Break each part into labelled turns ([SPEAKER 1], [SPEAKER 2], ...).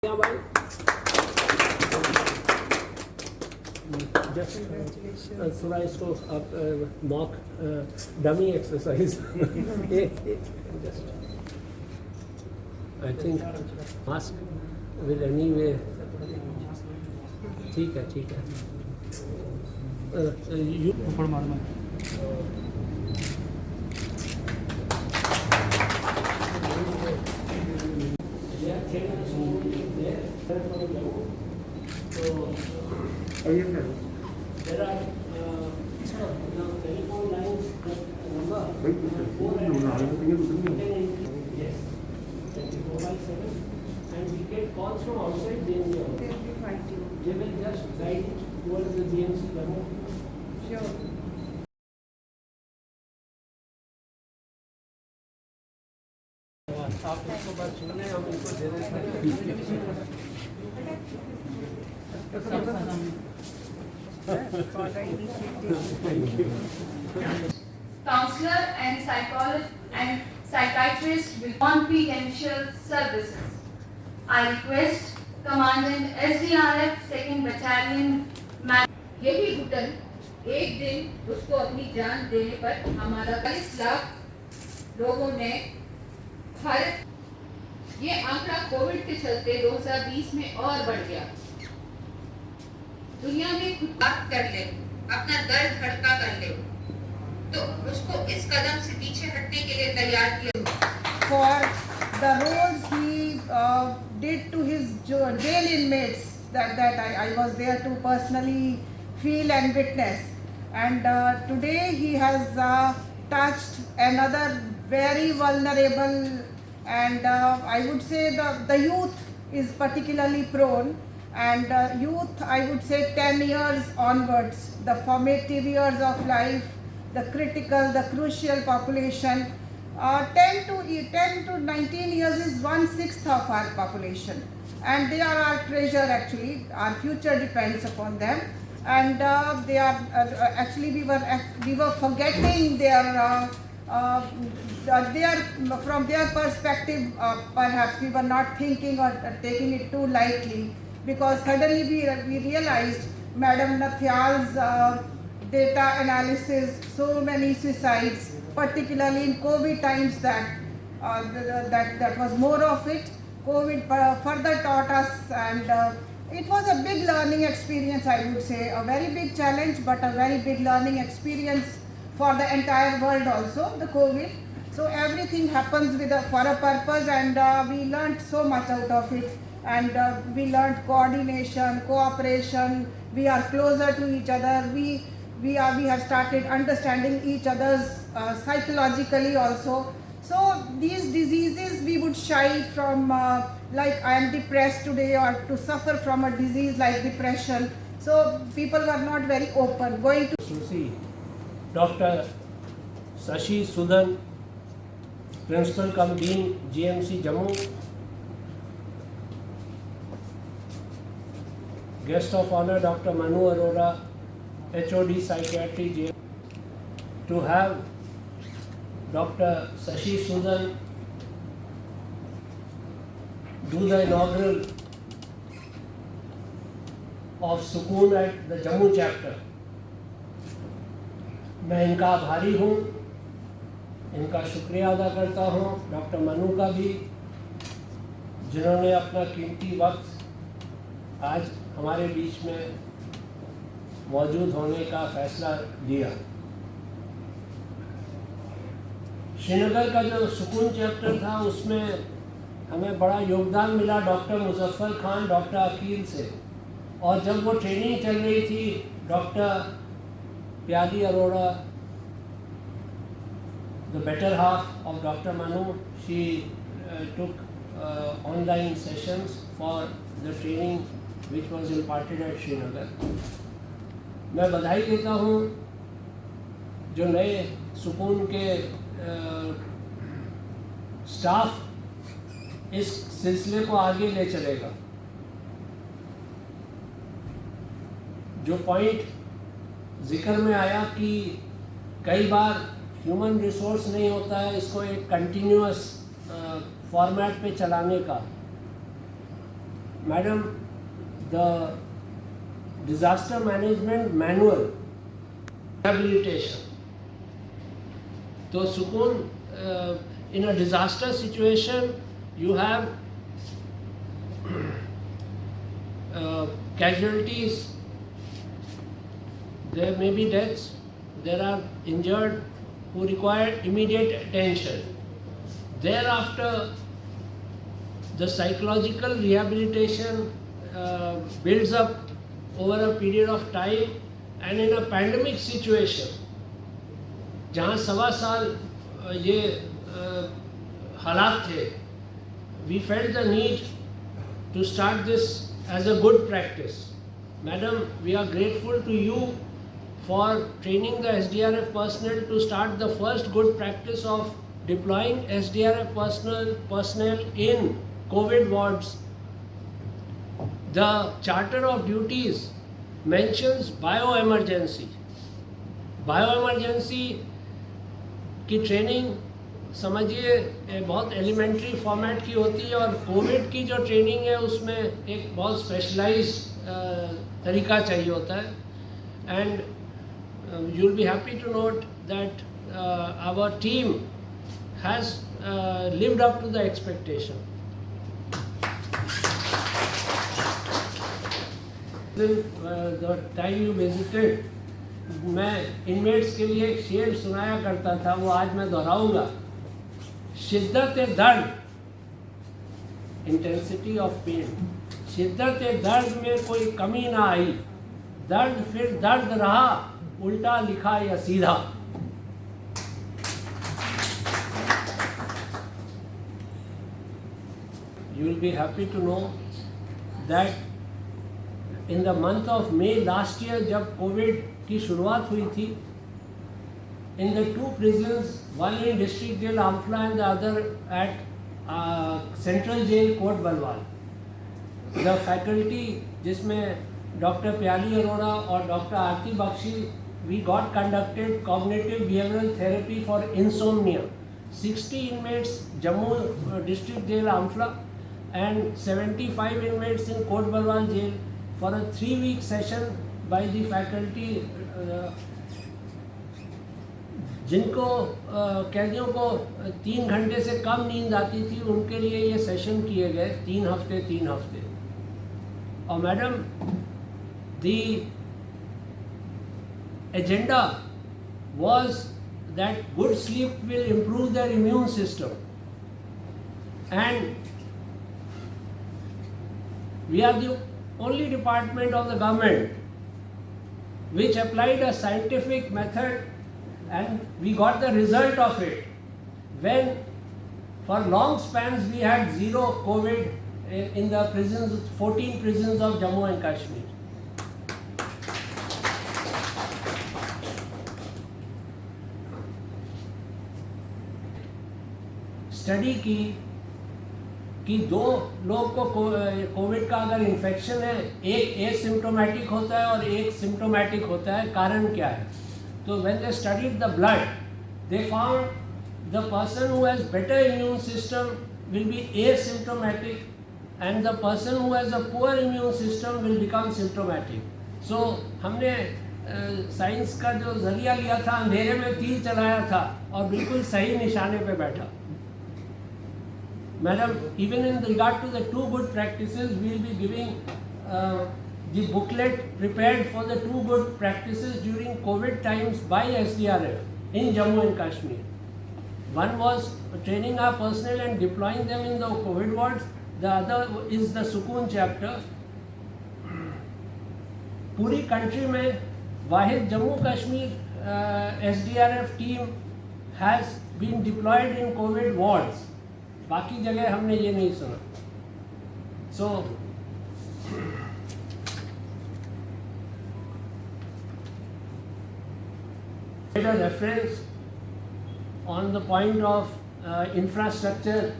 [SPEAKER 1] Just थोड़ा इसको आप mock dummy exercise just I think ask will anyway ठीक है you
[SPEAKER 2] ऊपर मारना
[SPEAKER 1] there are telephone lines number 4 yes 24/7 and we get calls from outside JNC. They will just guide it towards the JNC level.
[SPEAKER 3] Sure.
[SPEAKER 1] आप इसको बात सुनने हम इनको दे देते हैं।
[SPEAKER 4] Counselor and psychiatrist with confidential services. I request Commandant SDRF 2nd Battalion.
[SPEAKER 3] यही घुटन एक दिन उसको अपनी जान देने पर हमारा 40 लाख लोगों ने भारत ये आंकड़ा कोविड के चलते 2020 में और बढ़ गया। दुनिया में खुद बात कर ले, अपना दर्द हल्का कर ले, तो उसको इस कदम से पीछे हटने के लिए तैयार किया।
[SPEAKER 5] For the roles he did to his jail inmates that I was there to personally feel and witness, and today he has touched another very vulnerable, and I would say the youth is particularly prone, and youth I would say 10 years onwards, the formative years of life, the critical, the crucial population. 10 to 19 years is 1/6 of our population, and they are our treasure. Actually, our future depends upon them, and they are actually we were forgetting their from their perspective. Perhaps we were not thinking or taking it too lightly, because suddenly we realized Madam Nathyal's data analysis, so many suicides, particularly in COVID times, that was more of it. COVID further taught us, and it was a big learning experience, I would say, a very big challenge, but a very big learning experience for the entire world also, the COVID. So everything happens for a purpose, and we learned so much out of it, and we learned coordination, cooperation. We are closer to each other. We have started understanding each other's psychologically also. So these diseases we would shy from, like I am depressed today, or to suffer from a disease like depression. So people were not very open going to.
[SPEAKER 1] Susi, Dr. Sashi Sudan, Principal cum Dean, GMC Jammu. Guest of honor, Dr. Manu Arora, HOD Psychiatry, JM. To have Dr. Sashi Sudan do the inaugural of Sukoon at the Jammu chapter. मैं इनका आभारी हूँ, इनका शुक्रिया अदा करता हूँ, doctor Manu का भी, जिन्होंने अपना कीमती वक्त आज हमारे बीच में मौजूद होने का फैसला लिया। श्रीनगर का जो सुकून चैप्टर था, उसमें हमें बड़ा योगदान मिला डॉक्टर मुजफ्फर खान, डॉक्टर अकील से, और जब वो ट्रेनिंग चल रही थी, doctor Pyali Arora, the better half of Dr. Manu, she took online sessions for the training which was imparted at Srinagar. मैं बधाई देता हूँ जो नए सुकून के स्टाफ इस सिलसिले को आगे ले चलेगा। जो पॉइंट जिक्र में आया कि कई बार ह्यूमन रिसोर्स नहीं होता है इसको एक कंटिन्यूअस फॉर्मेट पे चलाने का, Madam, the disaster management manual rehabilitation. So Sukun, in a disaster situation, you have casualties, there may be deaths, there are injured who require immediate attention. Thereafter, the psychological rehabilitation builds up over a period of time, and in a pandemic situation, जहाँ 1.25 साल ये हालात थे, we felt the need to start this as a good practice. Madam, we are grateful to you for training the SDRF personnel to start the first good practice of deploying SDRF personnel in COVID wards. The Charter of Duties mentions bioemergency. Bioemergency की training समझिए बहुत elementary format की होती है, और Covid की जो training है उसमें एक बहुत स्पेशलाइज्ड तरीका चाहिए होता है. And you will be happy to note that our team has lived up to the expectation. The time you visited, मैं इनमेट्स के लिए एक शेर सुनाया करता था, वो आज मैं दोहराऊंगा. शिद्दत दर्द, इंटेंसिटी ऑफ पेन, शिद्दत दर्द में कोई कमी ना आई, दर्द फिर दर्द रहा, उल्टा लिखा या सीधा. You will be happy to know that in the month of May last year, जब कोविड की शुरुआत हुई थी, in the 2 prisons, one in district jail Amphla and the other at central jail Court Balwal, the faculty जिसमें doctor Pyali Arora और doctor Aarti Bakshi, we got conducted cognitive behavioral therapy for insomnia. 60 inmates Jammu district jail Amphla and 75 inmates in Court Balwal jail for a 3-week session by the faculty. जिनको कैदियों को 3 घंटे से कम नींद आती थी, उनके लिए ये सेशन किए गए 3 हफ्ते. और madam, the agenda was that good sleep will improve their immune system, and we are the only department of the government which applied a scientific method, and we got the result of it. When for long spans we had 0 COVID in the prisons, 14 prisons of Jammu and Kashmir. Study की कि 2 लोग को Covid का अगर infection है, एक asymptomatic होता है और एक सिम्प्टोमेटिक होता है. कारण क्या है? तो when they studied the blood, they found the person who has better immune system will be asymptomatic and the person who has a poor immune system will become symptomatic. So हमने science का जो जरिया लिया था, अंधेरे में तीर चलाया था और बिल्कुल सही निशाने पे बैठा. Madam, even in regard to the 2 good practices, we will be giving the booklet prepared for the 2 good practices during COVID times by SDRF in Jammu and Kashmir. One was training our personnel and deploying them in the COVID wards. The other is the Sukun chapter. पूरी country में वाहिद Jammu Kashmir SDRF team has been deployed in COVID wards. बाकी जगह हमने ये नहीं सुना. So made a reference on the point of infrastructure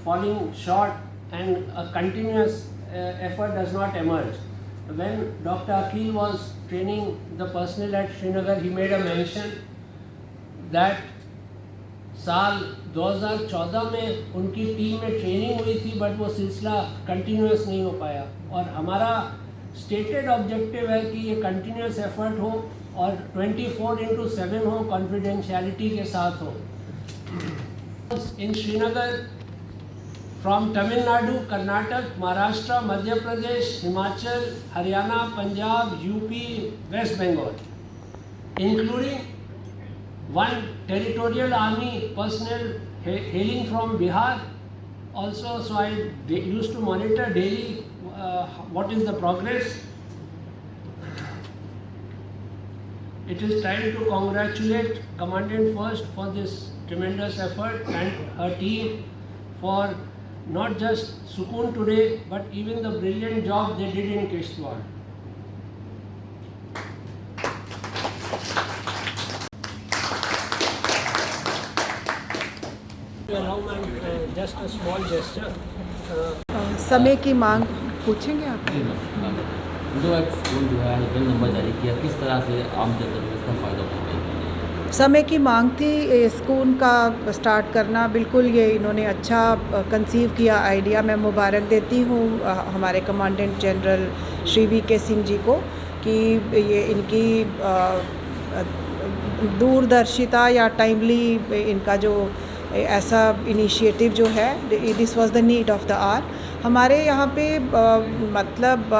[SPEAKER 1] falling short and a continuous effort does not emerge. When Dr. Akhil was training the personnel at Srinagar, he made a mention that साल 2014 में उनकी team में training हुई थी, but वो सिलसिला continuous नहीं हो पाया। और हमारा स्टेटेड ऑब्जेक्टिव है कि ये कंटिन्यूस एफर्ट हो और 24/7 हो, कॉन्फिडेंशियलिटी के साथ हो। In Srinagar from Tamil Nadu, Karnataka, Maharashtra, Madhya Pradesh, Himachal, Haryana, Punjab, UP, West Bengal, including one territorial army personnel hailing from Bihar also. So I used to monitor daily what is the progress. It is time to congratulate Commandant First for this tremendous effort and her team for not just Sukoon today but even the brilliant job they did in Kishtwar. Allow my just a small gesture.
[SPEAKER 5] समय की मांग पूछेंगे आप?
[SPEAKER 2] जो एक school जो है bill number जारी किया, किस तरह से आम जनता को इसका फ़ायदा उठाएगा?
[SPEAKER 5] समय की मांग थी स्कूल का स्टार्ट करना। बिल्कुल ये इन्होंने अच्छा कंसीव किया आइडिया। मैं मुबारक देती हूँ हमारे commandant general Shri VK Singh ji को कि ये इनकी दूरदर्शिता या टाइमली इनका जो ऐसा इनिशिएटिव जो है, this was the need of the hour. हमारे यहाँ पे मतलब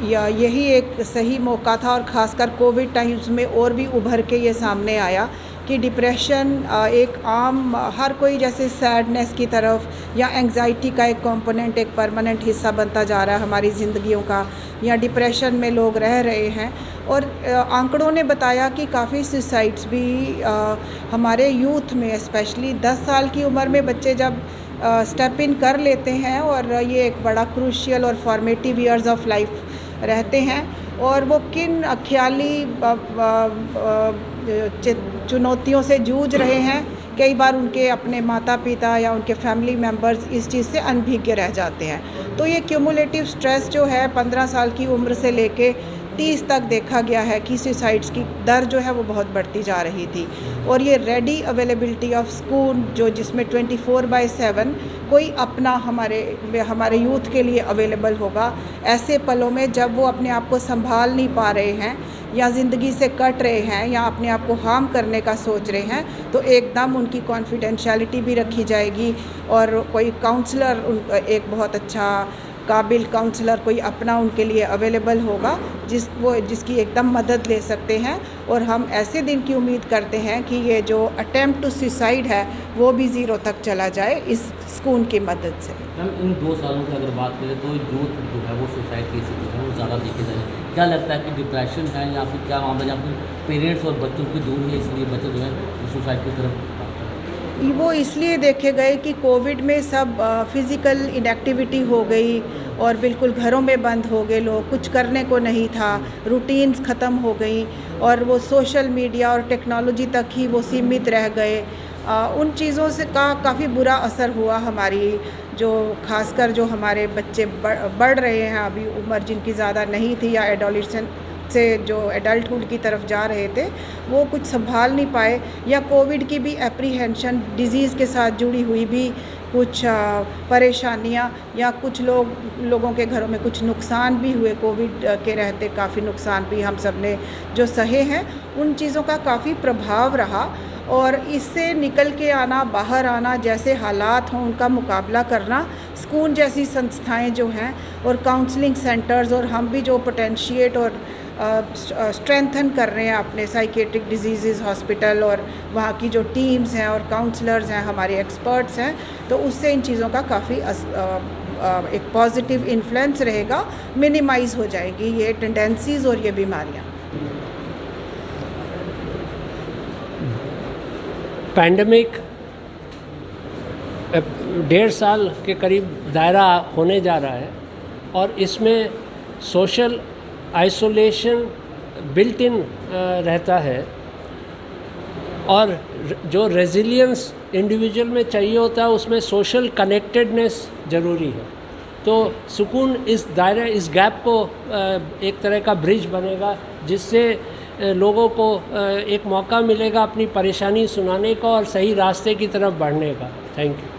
[SPEAKER 5] यही एक सही मौका था और ख़ासकर कोविड टाइम्स में और भी उभर के ये सामने आया कि डिप्रेशन एक आम हर कोई जैसे सैडनेस की तरफ या एंग्जाइटी का एक कंपोनेंट, एक परमानेंट हिस्सा बनता जा रहा है हमारी ज़िंदगियों का, या डिप्रेशन में लोग रह रहे हैं। और आंकड़ों ने बताया कि काफ़ी सुसाइड्स भी हमारे यूथ में, स्पेशली 10 साल की उम्र में बच्चे जब स्टेप इन कर लेते हैं और ये एक बड़ा क्रूशियल और फॉर्मेटिव ईयर्स ऑफ लाइफ रहते हैं, और वो किन ख्याली चुनौतियों से जूझ रहे हैं। कई बार उनके अपने माता पिता या उनके फैमिली मेम्बर्स इस चीज़ से अनभिज्ञ रह जाते हैं। तो ये क्यूमुलेटिव स्ट्रेस जो है 15 साल की उम्र से लेके 30 तक देखा गया है कि सुसाइड्स की दर जो है वो बहुत बढ़ती जा रही थी। और ये रेडी अवेलेबिलिटी ऑफ स्कूल जो जिसमें 24/7 कोई अपना हमारे यूथ के लिए अवेलेबल होगा, ऐसे पलों में जब वो अपने आप को संभाल नहीं पा रहे हैं या ज़िंदगी से कट रहे हैं या अपने आप को हार्म करने का सोच रहे हैं, तो एकदम उनकी कॉन्फिडेंशियलिटी भी रखी जाएगी और कोई काउंसलर, एक बहुत अच्छा काबिल काउंसलर कोई अपना उनके लिए अवेलेबल होगा जिसकी एकदम मदद ले सकते हैं। और हम ऐसे दिन की उम्मीद करते हैं कि ये जो अटेम्प्ट टू सुसाइड है वो भी 0 तक चला जाए इस स्कूल की मदद से।
[SPEAKER 2] मैम, इन 2 सालों की अगर बात करें तो यूथ जो है वो सुसाइड केसेस जो है वो ज़्यादा देखे जा रहे हैं। क्या लगता है कि डिप्रेशन है या फिर क्या मामला, या फिर पेरेंट्स और बच्चों की दूर है इसलिए बच्चे जो है सुसाइड की तरफ?
[SPEAKER 5] वो इसलिए देखे गए कि कोविड में सब फिज़िकल इनएक्टिविटी हो गई और बिल्कुल घरों में बंद हो गए लोग, कुछ करने को नहीं था, रूटीन्स ख़त्म हो गई और वो सोशल मीडिया और टेक्नोलॉजी तक ही वो सीमित रह गए। उन चीज़ों से काफ़ी बुरा असर हुआ हमारी जो खासकर जो हमारे बच्चे बढ़ रहे हैं अभी, उम्र जिनकी ज़्यादा नहीं थी या एडोलेसेंट से जो एडल्टहुड की तरफ जा रहे थे, वो कुछ संभाल नहीं पाए, या कोविड की भी एप्रीहेंशन, डिज़ीज़ के साथ जुड़ी हुई भी कुछ परेशानियां, या कुछ लोगों के घरों में कुछ नुकसान भी हुए कोविड के रहते, काफ़ी नुकसान भी हम सब ने जो सहे हैं। उन चीज़ों का काफ़ी प्रभाव रहा और इससे निकल के आना, बाहर आना, जैसे हालात हों उनका मुकाबला करना, स्कूल जैसी संस्थाएं जो हैं और काउंसलिंग सेंटर्स, और हम भी जो पोटेंशिएट और स्ट्रेंथन कर रहे हैं अपने साइकेट्रिक डिजीज़ हॉस्पिटल और वहाँ की जो टीम्स हैं और काउंसलर्स हैं, हमारे एक्सपर्ट्स हैं, तो उससे इन चीज़ों का काफ़ी एक पॉजिटिव इन्फ्लुएंस रहेगा, मिनिमाइज़ हो जाएगी ये टेंडेंसीज़ और ये बीमारियाँ।
[SPEAKER 1] पैंडमिक 1.5 साल के करीब दायरा होने जा रहा है और इसमें सोशल आइसोलेशन बिल्ट इन रहता है और जो रेजिलियंस इंडिविजुअल में चाहिए होता है उसमें सोशल कनेक्टेडनेस ज़रूरी है। तो सुकून इस दायरे, इस गैप को एक तरह का ब्रिज बनेगा जिससे लोगों को एक मौका मिलेगा अपनी परेशानी सुनाने का और सही रास्ते की तरफ बढ़ने का। Thank you.